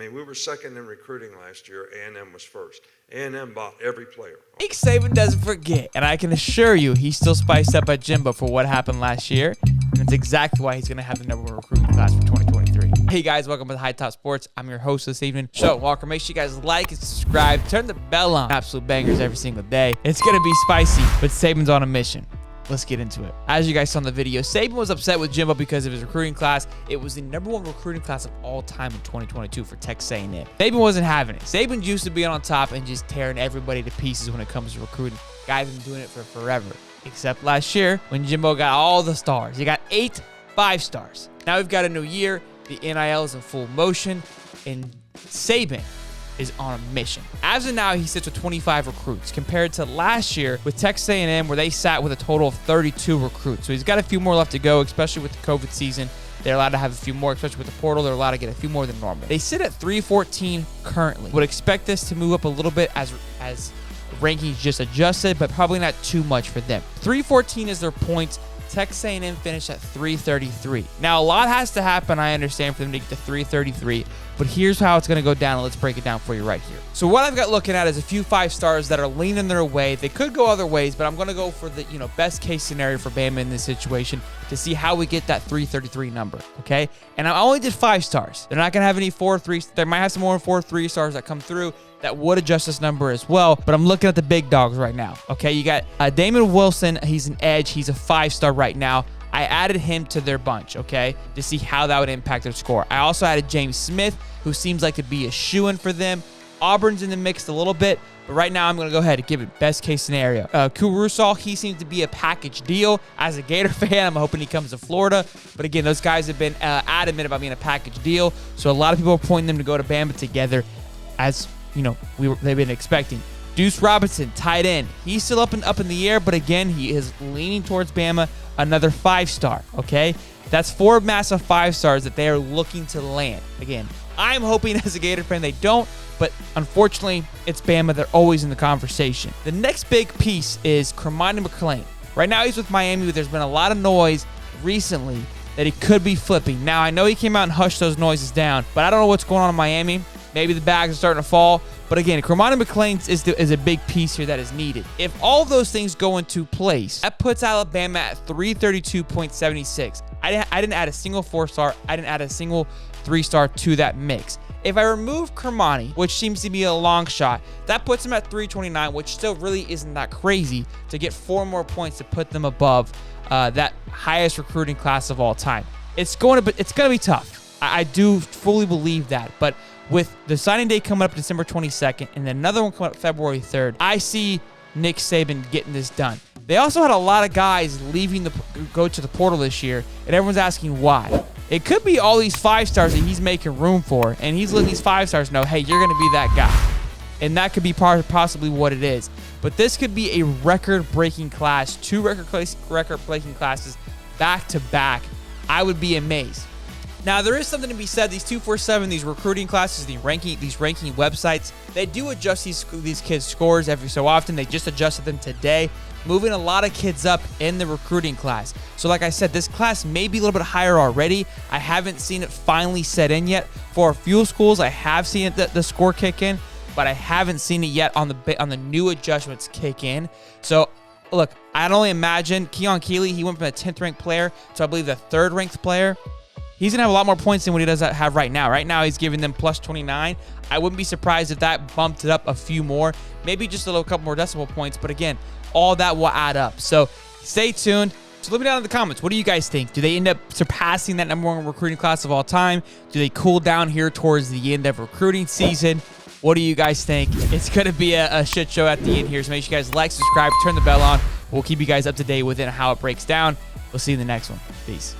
mean, we were second in recruiting last year. A&M was first. A&M bought every player. Nick Saban doesn't forget, and I can assure you he's still spiced up at Jimbo for what happened last year, and that's exactly why he's going to have the #1 recruiting class for 2023. Hey guys, welcome to Hightop Sports. I'm your host this evening, Sean Walker. Make sure you guys like and subscribe. Turn the bell on. Absolute bangers every single day. It's going to be spicy, but Saban's on a mission. Let's get into it. As you guys saw in the video, Saban was upset with Jimbo because of his recruiting class. It was the #1 recruiting class of all time in 2022 for Texas A&M. Saban wasn't having it. Saban used to be on top and just tearing everybody to pieces when it comes to recruiting. Guy's been doing it for forever. Except last year when Jimbo got all the stars. He got 8 5-stars. Now we've got a new year. The NIL is in full motion, and Saban is on a mission. As of now, he sits with 25 recruits compared to last year with Texas A&M where they sat with a total of 32 recruits. So he's got a few more left to go, especially with the COVID season. They're allowed to have a few more, especially with the portal. They're allowed to get a few more than normal. They sit at 314 currently. Would expect this to move up a little bit as rankings just adjusted, but probably not too much for them. 314 is their points. Texas A&M finished at 333. Now, a lot has to happen, I understand, for them to get to 333, but here's how it's going to go down, and let's break it down for you right here. So what I've got looking at is a few 5-stars that are leaning their way. They could go other ways, but I'm going to go for the best case scenario for Bama in this situation to see how we get that 333 number, okay? And I only did 5 stars. They're not going to have any 4-3. They might have some more 4-3 stars that come through that would adjust this number as well, but I'm looking at the big dogs right now, okay? You got Damon Wilson. He's an edge. He's a 5-star right now. I added him to their bunch, okay, to see how that would impact their score. I also added James Smith, who seems like to be a shoo-in for them. Auburn's in the mix a little bit, but right now I'm going to go ahead and give it best case scenario. Kurusal, he seems to be a package deal. As a Gator fan, I'm hoping he comes to Florida. But again, those guys have been adamant about being a package deal, so a lot of people are pointing them to go to Bama together as they've been expecting. Deuce Robinson, tight end. He's still up in the air, but again, he is leaning towards Bama. Another 5-star, okay? That's 4 massive 5-stars that they are looking to land. Again, I'm hoping as a Gator fan they don't, but unfortunately, it's Bama. They're always in the conversation. The next big piece is Kermani McClain. Right now, he's with Miami, but there's been a lot of noise recently that he could be flipping. Now, I know he came out and hushed those noises down, but I don't know what's going on in Miami. Maybe the bags are starting to fall. But again, Kermani McClain is a big piece here that is needed. If all of those things go into place, that puts Alabama at 332.76. I didn't add a single 4-star. I didn't add a single 3-star to that mix. If I remove Kermani, which seems to be a long shot, that puts him at 329, which still really isn't that crazy to get 4 more points to put them above that highest recruiting class of all time. It's going to be tough. I do fully believe that, but with the signing day coming up December 22nd and then another one coming up February 3rd, I see Nick Saban getting this done. They also had a lot of guys go to the portal this year, and everyone's asking why. It could be all these 5-stars that he's making room for, and he's letting these 5-stars know, hey, you're going to be that guy. And that could be possibly what it is. But this could be a record-breaking class, 2 record-breaking classes back-to-back. I would be amazed. Now, there is something to be said. These 247, these recruiting classes, these ranking websites, they do adjust these kids' scores every so often. They just adjusted them today, moving a lot of kids up in the recruiting class. So like I said, this class may be a little bit higher already. I haven't seen it finally set in yet. For a few schools, I have seen the score kick in, but I haven't seen it yet on the new adjustments kick in. So look, I'd only imagine Keon Keeley, he went from a 10th ranked player to I believe the 3rd ranked player. He's going to have a lot more points than what he does have right now. Right now, he's giving them plus 29. I wouldn't be surprised if that bumped it up a few more, maybe just a couple more decimal points. But again, all that will add up. So stay tuned. So let me know in the comments. What do you guys think? Do they end up surpassing that #1 recruiting class of all time? Do they cool down here towards the end of recruiting season? What do you guys think? It's going to be a shit show at the end here. So make sure you guys like, subscribe, turn the bell on. We'll keep you guys up to date with it and how it breaks down. We'll see you in the next one. Peace.